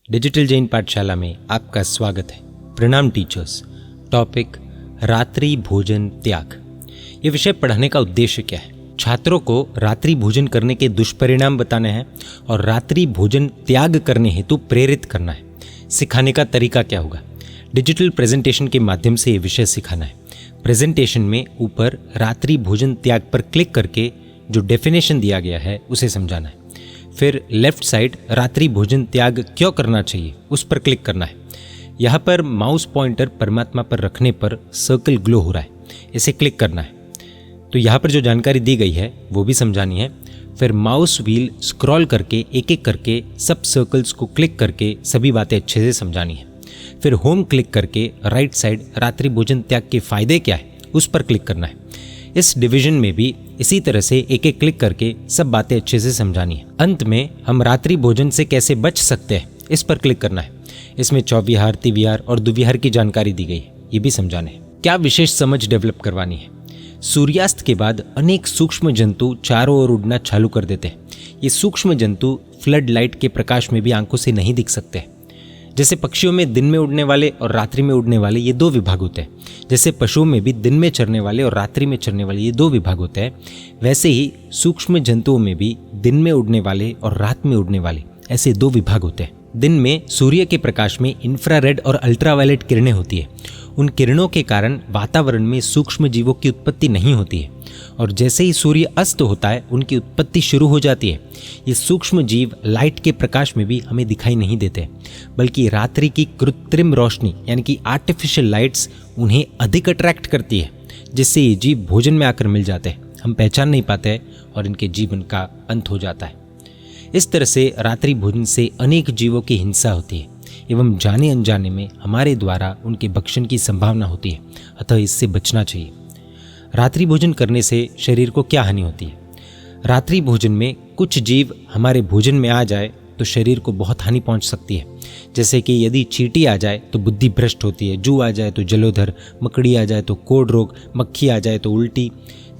Digital Jain पाठशाला में आपका स्वागत है। प्रणाम टीचर्स। टॉपिक रात्रि भोजन त्याग। ये विषय पढ़ाने का उद्देश्य क्या है? छात्रों को रात्रि भोजन करने के दुष्परिणाम बताने हैं और रात्रि भोजन त्याग करने हेतु प्रेरित करना है। सिखाने का तरीका क्या होगा? डिजिटल प्रेजेंटेशन के माध्यम से ये विषय सिखाना है। प्रेजेंटेशन में ऊपर रात्रि भोजन त्याग पर क्लिक करके जो डेफिनेशन दिया गया है उसे समझाना है। फिर लेफ्ट साइड रात्रि भोजन त्याग क्यों करना चाहिए उस पर क्लिक करना है। यहाँ पर माउस पॉइंटर परमात्मा पर रखने पर सर्कल ग्लो हो रहा है, इसे क्लिक करना है। तो यहाँ पर जो जानकारी दी गई है वो भी समझानी है। फिर माउस व्हील स्क्रॉल करके एक एक करके सब सर्कल्स को क्लिक करके सभी बातें अच्छे से समझानी है। फिर होम क्लिक करके राइट साइड रात्रि भोजन त्याग के फायदे क्या है उस पर क्लिक करना है। इस डिवीजन में भी इसी तरह से एक एक क्लिक करके सब बातें अच्छे से समझानी है। अंत में हम रात्रि भोजन से कैसे बच सकते हैं इस पर क्लिक करना है। इसमें चौविहार, तिविहार और दुविहार की जानकारी दी गई है, ये भी समझाने हैं। क्या विशेष समझ डेवलप करवानी है? सूर्यास्त के बाद अनेक सूक्ष्म जंतु चारों ओर उड़ना चालू कर देते हैं। ये सूक्ष्म जंतु फ्लड लाइट के प्रकाश में भी आंखों से नहीं दिख सकते। जैसे पक्षियों में दिन में उड़ने वाले और रात्रि में उड़ने वाले ये दो विभाग होते हैं, जैसे पशुओं में भी दिन में चरने वाले और रात्रि में चरने वाले ये दो विभाग होते हैं, वैसे ही सूक्ष्म जंतुओं में भी दिन में उड़ने वाले और रात में उड़ने वाले ऐसे दो विभाग होते हैं। दिन में सूर्य के प्रकाश में इंफ्रारेड और अल्ट्रावायलेट किरणें होती है। उन किरणों के कारण वातावरण में सूक्ष्म जीवों की उत्पत्ति नहीं होती है और जैसे ही सूर्य अस्त होता है उनकी उत्पत्ति शुरू हो जाती है। ये सूक्ष्म जीव लाइट के प्रकाश में भी हमें दिखाई नहीं देते, बल्कि रात्रि की कृत्रिम रोशनी यानी कि आर्टिफिशियल लाइट्स उन्हें अधिक अट्रैक्ट करती है, जिससे ये जीव भोजन में आकर मिल जाते हैं। हम पहचान नहीं पाते हैं और इनके जीवन का अंत हो जाता है। इस तरह से रात्रि भोजन से अनेक जीवों की हिंसा होती है एवं जाने अनजाने में हमारे द्वारा उनके भक्षण की संभावना होती है, अतः इससे बचना चाहिए। रात्रि भोजन करने से शरीर को क्या हानि होती है? रात्रि भोजन में कुछ जीव हमारे भोजन में आ जाए तो शरीर को बहुत हानि पहुंच सकती है। जैसे कि यदि चींटी आ जाए तो बुद्धि भ्रष्ट होती है, जू आ जाए तो जलोधर, मकड़ी आ जाए तो कोढ़ रोग, मक्खी आ जाए तो उल्टी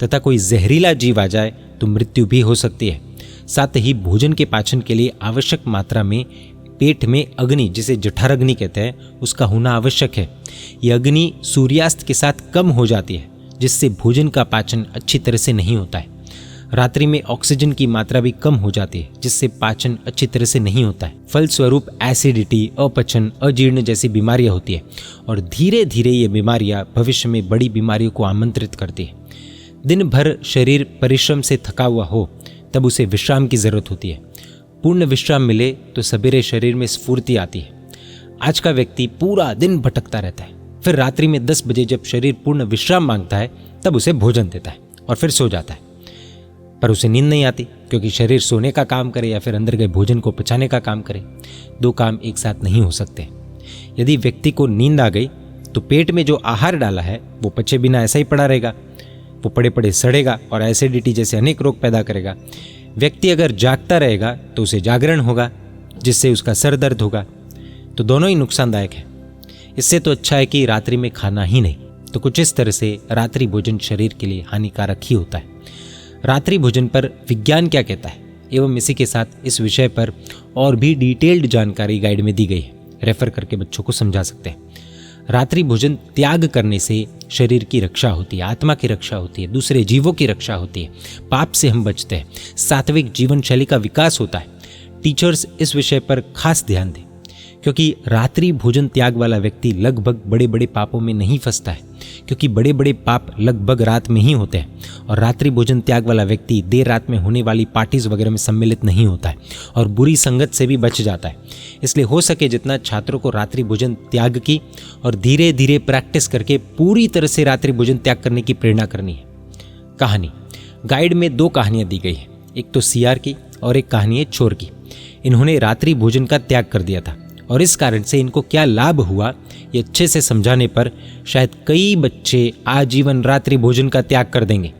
तथा कोई जहरीला जीव आ जाए तो मृत्यु भी हो सकती है। साथ ही भोजन के पाचन के लिए आवश्यक मात्रा में पेट में अग्नि, जिसे जठराग्नि कहते हैं, उसका होना आवश्यक है। यह अग्नि सूर्यास्त के साथ कम हो जाती है, जिससे भोजन का पाचन अच्छी तरह से नहीं होता है। रात्रि में ऑक्सीजन की मात्रा भी कम हो जाती है, जिससे पाचन अच्छी तरह से नहीं होता है। फलस्वरूप एसिडिटी, अपचन, अजीर्ण जैसी बीमारियां होती है और धीरे धीरे ये बीमारियां भविष्य में बड़ी बीमारियों को आमंत्रित करती है। दिन भर शरीर परिश्रम से थका हुआ हो तब उसे विश्राम की जरूरत होती है। पूर्ण विश्राम मिले तो सवेरे शरीर में स्फूर्ति आती है। आज का व्यक्ति पूरा दिन भटकता रहता है, फिर रात्रि में 10 बजे जब शरीर पूर्ण विश्राम मांगता है तब उसे भोजन देता है और फिर सो जाता है। पर उसे नींद नहीं आती, क्योंकि शरीर सोने का काम करे या फिर अंदर गए भोजन को पचाने का काम करे। दो काम एक साथ नहीं हो सकते। यदि व्यक्ति को नींद आ गई तो पेट में जो आहार डाला है वो पचे बिना ऐसा ही पड़ा रहेगा, वो पड़े पड़े सड़ेगा और एसिडिटी जैसे अनेक रोग पैदा करेगा। व्यक्ति अगर जागता रहेगा तो उसे जागरण होगा, जिससे उसका सर दर्द होगा, तो दोनों ही नुकसानदायक है। इससे तो अच्छा है कि रात्रि में खाना ही नहीं। तो कुछ इस तरह से रात्रि भोजन शरीर के लिए हानिकारक ही होता है। रात्रि भोजन पर विज्ञान क्या कहता है एवं इसी के साथ इस विषय पर और भी डिटेल्ड जानकारी गाइड में दी गई है, रेफर करके बच्चों को समझा सकते हैं। रात्रि भोजन त्याग करने से शरीर की रक्षा होती है, आत्मा की रक्षा होती है, दूसरे जीवों की रक्षा होती है, पाप से हम बचते हैं, सात्विक जीवन शैली का विकास होता है। टीचर्स इस विषय पर खास ध्यान दें, क्योंकि रात्रि भोजन त्याग वाला व्यक्ति लगभग बड़े बड़े पापों में नहीं फंसता है, क्योंकि बड़े बड़े पाप लगभग रात में ही होते हैं और रात्रि भोजन त्याग वाला व्यक्ति देर रात में होने वाली पार्टीज वगैरह में सम्मिलित नहीं होता है और बुरी संगत से भी बच जाता है। इसलिए हो सके जितना छात्रों को रात्रि भोजन त्याग की और धीरे धीरे प्रैक्टिस करके पूरी तरह से रात्रि भोजन त्याग करने की प्रेरणा करनी है। कहानी गाइड में 2 कहानियां दी गई है, एक तो सीआर की और एक कहानी है चोर की। इन्होंने रात्रि भोजन का त्याग कर दिया था और इस कारण से इनको क्या लाभ हुआ ये अच्छे से समझाने पर शायद कई बच्चे आजीवन रात्रि भोजन का त्याग कर देंगे।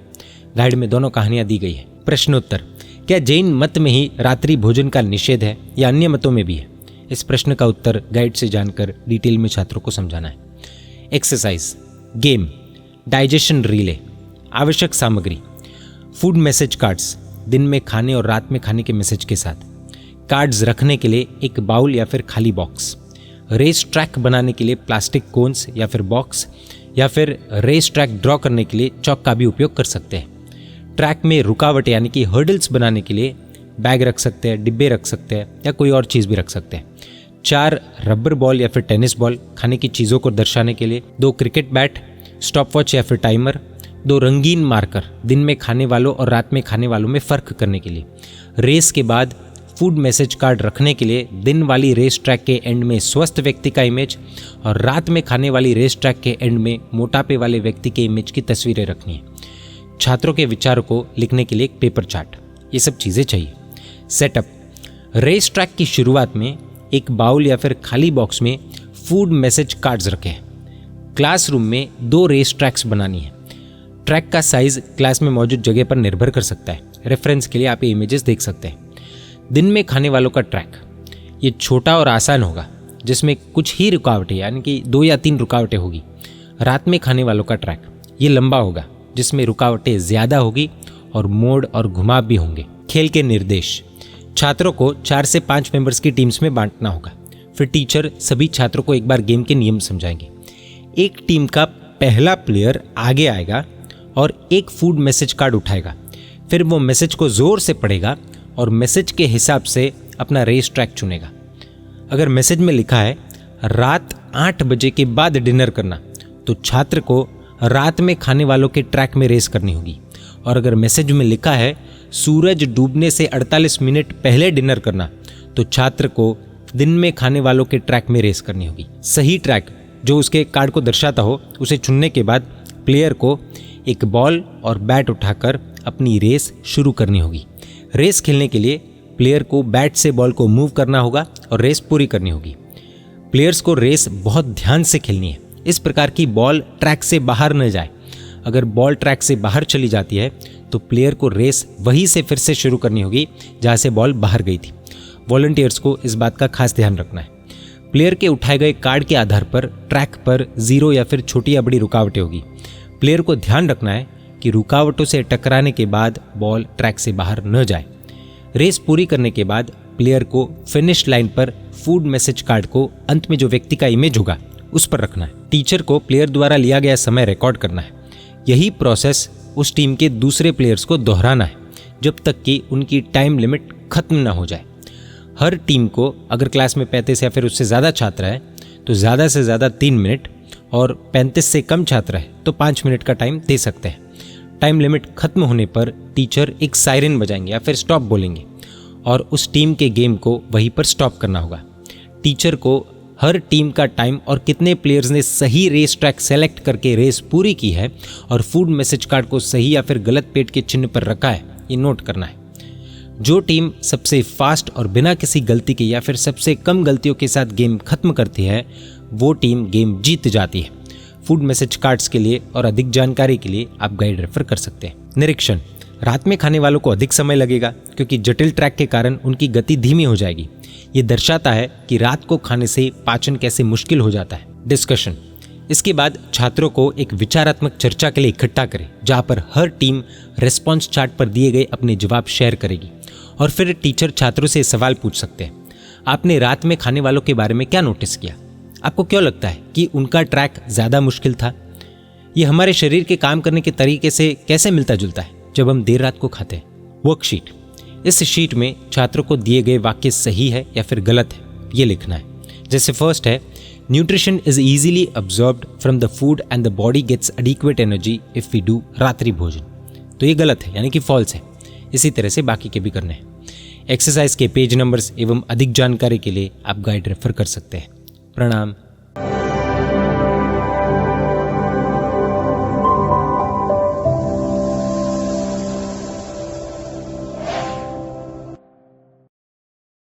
गाइड में दोनों कहानियां दी गई है। प्रश्नोत्तर, क्या जैन मत में ही रात्रि भोजन का निषेध है या अन्य मतों में भी है? इस प्रश्न का उत्तर गाइड से जानकर डिटेल में छात्रों को समझाना है। एक्सरसाइज, गेम, डाइजेशन रिले, आवश्यक सामग्री, फूड मैसेज कार्ड्स, दिन में खाने और रात में खाने के मैसेज के साथ, कार्ड्स रखने के लिए एक बाउल या फिर खाली बॉक्स, रेस ट्रैक बनाने के लिए प्लास्टिक कोन्स या फिर बॉक्स, या फिर रेस ट्रैक ड्रॉ करने के लिए चौक का भी उपयोग कर सकते हैं। ट्रैक में रुकावट यानी कि हर्डल्स बनाने के लिए बैग रख सकते हैं, डिब्बे रख सकते हैं या कोई और चीज़ भी रख सकते हैं। 4 रबर बॉल या फिर टेनिस बॉल खाने की चीज़ों को दर्शाने के लिए, 2 क्रिकेट बैट, स्टॉपवॉच या फिर टाइमर, 2 रंगीन मार्कर दिन में खाने वालों और रात में खाने वालों में फ़र्क करने के लिए, रेस के बाद फूड मैसेज कार्ड रखने के लिए दिन वाली रेस ट्रैक के एंड में स्वस्थ व्यक्ति का इमेज और रात में खाने वाली रेस ट्रैक के एंड में मोटापे वाले व्यक्ति के इमेज की तस्वीरें रखनी है। छात्रों के विचारों को लिखने के लिए एक पेपर चार्ट, ये सब चीज़ें चाहिए। सेटअप, रेस ट्रैक की शुरुआत में एक बाउल या फिर खाली बॉक्स में फूड मैसेज कार्ड्स रखें। क्लासरूम में 2 रेस ट्रैक्स बनानी है। ट्रैक का साइज क्लास में मौजूद जगह पर निर्भर कर सकता है। रेफरेंस के लिए आप ये इमेजेस देख सकते हैं। दिन में खाने वालों का ट्रैक, ये छोटा और आसान होगा जिसमें कुछ ही रुकावटें यानी कि 2 या 3 रुकावटें होगी। रात में खाने वालों का ट्रैक, ये लंबा होगा जिसमें रुकावटें ज़्यादा होगी और मोड़ और घुमाव भी होंगे। खेल के निर्देश, छात्रों को 4 से 5 मेंबर्स की टीम्स में बांटना होगा। फिर टीचर सभी छात्रों को एक बार गेम के नियम समझाएंगे। एक टीम का पहला प्लेयर आगे आएगा और एक फूड मैसेज कार्ड उठाएगा। फिर वो मैसेज को ज़ोर से पढ़ेगा और मैसेज के हिसाब से अपना रेस ट्रैक चुनेगा। अगर मैसेज में लिखा है रात 8 बजे के बाद डिनर करना, तो छात्र को रात में खाने वालों के ट्रैक में रेस करनी होगी। और अगर मैसेज में लिखा है सूरज डूबने से 48 मिनट पहले डिनर करना, तो छात्र को दिन में खाने वालों के ट्रैक में रेस करनी होगी। सही ट्रैक जो उसके कार्ड को दर्शाता हो उसे चुनने के बाद प्लेयर को एक बॉल और बैट उठाकर अपनी रेस शुरू करनी होगी। रेस खेलने के लिए प्लेयर को बैट से बॉल को मूव करना होगा और रेस पूरी करनी होगी। प्लेयर्स को रेस बहुत ध्यान से खेलनी है, इस प्रकार की बॉल ट्रैक से बाहर न जाए। अगर बॉल ट्रैक से बाहर चली जाती है तो प्लेयर को रेस वहीं से फिर से शुरू करनी होगी जहाँ से बॉल बाहर गई थी। वॉलंटियर्स को इस बात का खास ध्यान रखना है। प्लेयर के उठाए गए कार्ड के आधार पर ट्रैक पर 0 या फिर छोटी या बड़ी रुकावटें होगी। प्लेयर को ध्यान रखना है कि रुकावटों से टकराने के बाद बॉल ट्रैक से बाहर न जाए। रेस पूरी करने के बाद प्लेयर को फिनिश लाइन पर फूड मैसेज कार्ड को अंत में जो व्यक्ति का इमेज होगा उस पर रखना है। टीचर को प्लेयर द्वारा लिया गया समय रिकॉर्ड करना है। यही प्रोसेस उस टीम के दूसरे प्लेयर्स को दोहराना है जब तक कि उनकी टाइम लिमिट खत्म ना हो जाए। हर टीम को अगर क्लास में 35 या फिर उससे ज़्यादा छात्र है तो ज़्यादा से ज़्यादा 3 मिनट और 35 से कम छात्र है तो 5 मिनट का टाइम दे सकते हैं। टाइम लिमिट खत्म होने पर टीचर एक सायरन बजाएंगे या फिर स्टॉप बोलेंगे और उस टीम के गेम को वहीं पर स्टॉप करना होगा। टीचर को हर टीम का टाइम और कितने प्लेयर्स ने सही रेस ट्रैक सेलेक्ट करके रेस पूरी की है और फूड मैसेज कार्ड को सही या फिर गलत पेट के चिन्ह पर रखा है, ये नोट करना है। जो टीम सबसे फास्ट और बिना किसी गलती के या फिर सबसे कम गलतियों के साथ गेम खत्म करती है वो टीम गेम जीत जाती है। फूड मैसेज कार्ड्स के लिए और अधिक जानकारी के लिए आप गाइड रेफर कर सकते हैं। निरीक्षण, रात में खाने वालों को अधिक समय लगेगा क्योंकि जटिल ट्रैक के कारण उनकी गति धीमी हो जाएगी। ये दर्शाता है कि रात को खाने से पाचन कैसे मुश्किल हो जाता है। डिस्कशन, इसके बाद छात्रों को एक विचारात्मक चर्चा के लिए इकट्ठा करें जहाँ पर हर टीम रेस्पॉन्स चार्ट पर दिए गए अपने जवाब शेयर करेगी और फिर टीचर छात्रों से सवाल पूछ सकते हैं। आपने रात में खाने वालों के बारे में क्या नोटिस किया? आपको क्यों लगता है कि उनका ट्रैक ज़्यादा मुश्किल था? ये हमारे शरीर के काम करने के तरीके से कैसे मिलता जुलता है जब हम देर रात को खाते हैं? वर्कशीट, इस शीट में छात्रों को दिए गए वाक्य सही है या फिर गलत है ये लिखना है। जैसे फर्स्ट है, nutrition is easily absorbed from the food and the body gets adequate energy if we do रात्रि भोजन, तो ये गलत है यानी कि फॉल्स है। इसी तरह से बाकी के भी करने हैं। एक्सरसाइज के पेज नंबर्स एवं अधिक जानकारी के लिए आप गाइड रेफर कर सकते हैं। प्रणाम।